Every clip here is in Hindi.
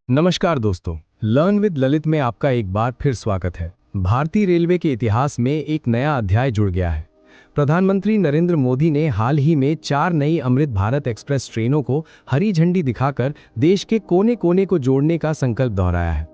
नमस्कार दोस्तों, लर्न विद ललित में आपका एक बार फिर स्वागत है। भारतीय रेलवे के इतिहास में एक नया अध्याय जुड़ गया है। प्रधानमंत्री नरेंद्र मोदी ने हाल ही में 4 नई अमृत भारत एक्सप्रेस ट्रेनों को हरी झंडी दिखाकर देश के कोने कोने को जोड़ने का संकल्प दोहराया है।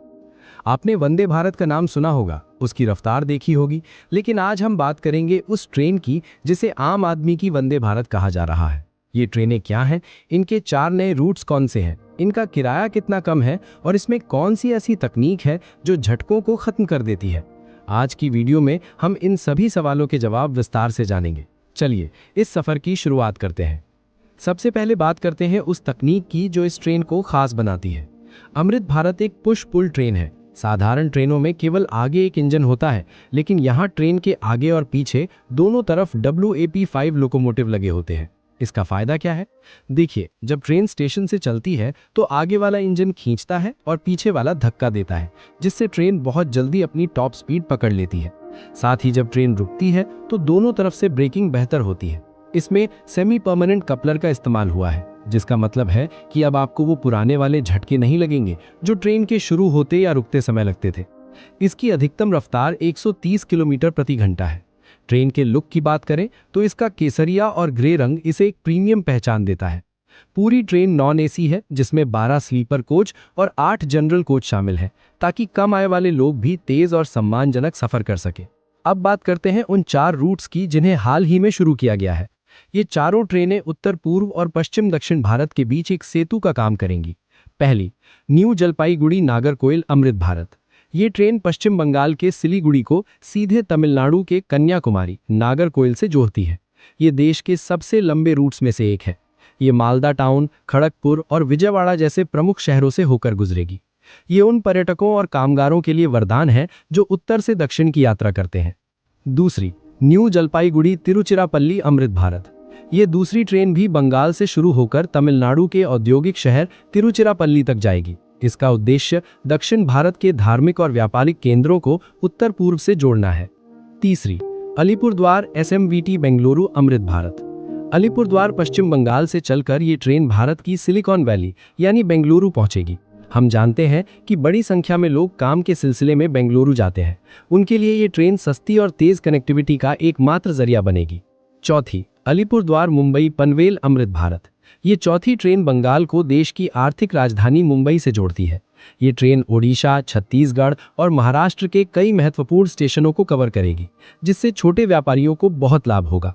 आपने वंदे भारत का नाम सुना होगा, उसकी रफ्तार देखी होगी, लेकिन आज हम बात करेंगे उस ट्रेन की जिसे आम आदमी की वंदे भारत कहा जा रहा है। ये ट्रेनें क्या हैं, इनके 4 नए रूट्स कौन से हैं, इनका किराया कितना कम है और इसमें कौन सी ऐसी तकनीक है जो झटकों को खत्म कर देती है। आज की वीडियो में हम इन सभी सवालों के जवाब विस्तार से जानेंगे। चलिए इस सफर की शुरुआत करते हैं। सबसे पहले बात करते हैं उस तकनीक की जो इस ट्रेन को खास बनाती है। अमृत भारत एक पुश पुल ट्रेन है। साधारण ट्रेनों में केवल आगे एक इंजन होता है, लेकिन यहाँ ट्रेन के आगे और पीछे दोनों तरफ WAP5 लोकोमोटिव लगे होते हैं। इसका फायदा क्या है? देखिए, जब ट्रेन स्टेशन से चलती है तो आगे वाला इंजन खींचता है और पीछे वाला धक्का देता है, जिससे ट्रेन बहुत जल्दी अपनी टॉप स्पीड पकड़ लेती है। साथ ही जब ट्रेन रुकती है तो दोनों तरफ से ब्रेकिंग बेहतर होती है। इसमें सेमी परमानेंट कपलर का इस्तेमाल हुआ है, जिसका मतलब है कि अब आपको वो पुराने वाले झटके नहीं लगेंगे जो ट्रेन के शुरू होते या रुकते समय लगते थे। इसकी अधिकतम रफ्तार 130 किलोमीटर प्रति घंटा है। ट्रेन के लुक की बात करें तो इसका केसरिया और ग्रे रंग इसे एक प्रीमियम पहचान देता है। पूरी ट्रेन नॉन एसी है, जिसमें 12 स्लीपर कोच और 8 जनरल कोच शामिल हैं, ताकि कम आय वाले लोग भी तेज और सम्मानजनक सफर कर सके। अब बात करते हैं उन 4 रूट्स की जिन्हें हाल ही में शुरू किया गया है। ये चारों ट्रेनें उत्तर पूर्व और पश्चिम दक्षिण भारत के बीच एक सेतु का काम करेंगी। पहली, न्यू जलपाईगुड़ी नागरकोइल अमृत भारत। ये ट्रेन पश्चिम बंगाल के सिलीगुड़ी को सीधे तमिलनाडु के कन्याकुमारी नागरकोइल से जोड़ती है। ये देश के सबसे लंबे रूट्स में से एक है। ये मालदा टाउन, खड़गपुर और विजयवाड़ा जैसे प्रमुख शहरों से होकर गुजरेगी। ये उन पर्यटकों और कामगारों के लिए वरदान है जो उत्तर से दक्षिण की यात्रा करते हैं। दूसरी, न्यू जलपाईगुड़ी तिरुचिरापल्ली अमृत भारत। ये दूसरी ट्रेन भी बंगाल से शुरू होकर तमिलनाडु के औद्योगिक शहर तिरुचिरापल्ली तक जाएगी। इसका उद्देश्य दक्षिण भारत के धार्मिक और व्यापारिक केंद्रों को उत्तर पूर्व से जोड़ना है। तीसरी, अलीपुरद्वार SMVT बेंगलुरु अमृत भारत। अलीपुरद्वार पश्चिम बंगाल से चलकर ये ट्रेन भारत की सिलिकॉन वैली यानी बेंगलुरु पहुंचेगी। हम जानते हैं कि बड़ी संख्या में लोग काम के सिलसिले में बेंगलुरु जाते हैं। उनके लिए ये ट्रेन सस्ती और तेज कनेक्टिविटी का एकमात्र जरिया बनेगी। चौथी, अलीपुरद्वार मुंबई पनवेल अमृत भारत। ये चौथी ट्रेन बंगाल को देश की आर्थिक राजधानी मुंबई से जोड़ती है। ये ट्रेन ओडिशा, छत्तीसगढ़ और महाराष्ट्र के कई महत्वपूर्ण स्टेशनों को कवर करेगी, जिससे छोटे व्यापारियों को बहुत लाभ होगा।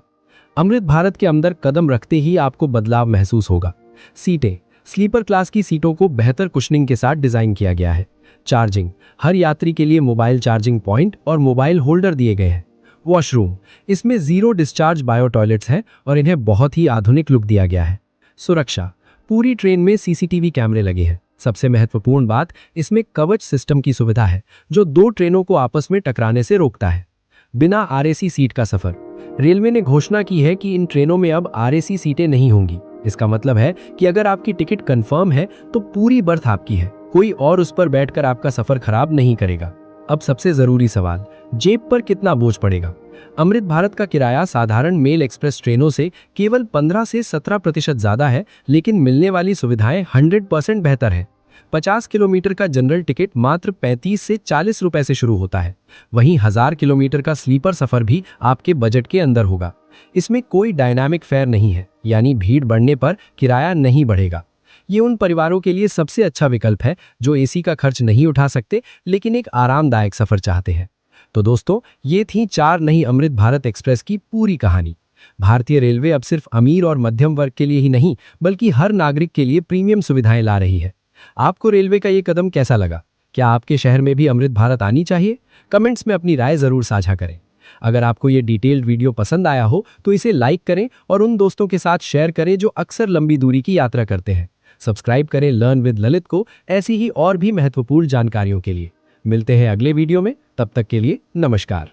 अमृत भारत के अंदर कदम रखते ही आपको बदलाव महसूस होगा। सीटें, स्लीपर क्लास की सीटों को बेहतर कुशनिंग के साथ डिजाइन किया गया है। चार्जिंग, हर यात्री के लिए मोबाइल चार्जिंग पॉइंट और मोबाइल होल्डर दिए गए हैं। वॉशरूम, इसमें 0 डिस्चार्ज बायो टॉयलेट्स हैं और इन्हें बहुत ही आधुनिक लुक दिया गया है। सुरक्षा, पूरी ट्रेन में CCTV कैमरे लगे हैं। सबसे महत्वपूर्ण बात, इसमें कवच सिस्टम की सुविधा है जो 2 ट्रेनों को आपस में टकराने से रोकता है। बिना RAC सीट का सफर। रेलवे ने घोषणा की है कि इन ट्रेनों में अब RAC सीटें नहीं होंगी। इसका मतलब है कि अगर आपकी टिकट कंफर्म है तो पूरी बर्थ आपकी है, कोई और उस पर बैठकर आपका सफर खराब नहीं करेगा। अब सबसे जरूरी सवाल, जेब पर कितना बोझ पड़ेगा? अमृत भारत का किराया साधारण मेल एक्सप्रेस ट्रेनों से केवल 15 से 17% ज्यादा है, लेकिन मिलने वाली सुविधाएं 100% बेहतर है। 50 किलोमीटर का जनरल टिकट मात्र 35 से 40 रुपए से शुरू होता है। वहीं 1000 किलोमीटर का स्लीपर सफर भी आपके बजट के अंदर होगा। इसमें कोई डायनामिक फेयर नहीं है, यानी भीड़ बढ़ने पर किराया नहीं बढ़ेगा। ये उन परिवारों के लिए सबसे अच्छा विकल्प है जो AC का खर्च नहीं उठा सकते लेकिन एक आरामदायक सफर चाहते हैं। तो दोस्तों, ये थी 4 नई अमृत भारत एक्सप्रेस की पूरी कहानी। भारतीय रेलवे अब सिर्फ अमीर और मध्यम वर्ग के लिए ही नहीं, बल्कि हर नागरिक के लिए प्रीमियम सुविधाएं ला रही है। आपको रेलवे का ये कदम कैसा लगा? क्या आपके शहर में भी अमृत भारत आनी चाहिए? कमेंट्स में अपनी राय जरूर साझा करें। अगर आपको ये डिटेल्ड वीडियो पसंद आया हो तो इसे लाइक करें और उन दोस्तों के साथ शेयर करें जो अक्सर लंबी दूरी की यात्रा करते हैं। सब्सक्राइब करें लर्न विद ललित को ऐसी ही और भी महत्वपूर्ण जानकारियों के लिए। मिलते हैं अगले वीडियो में, तब तक के लिए नमस्कार।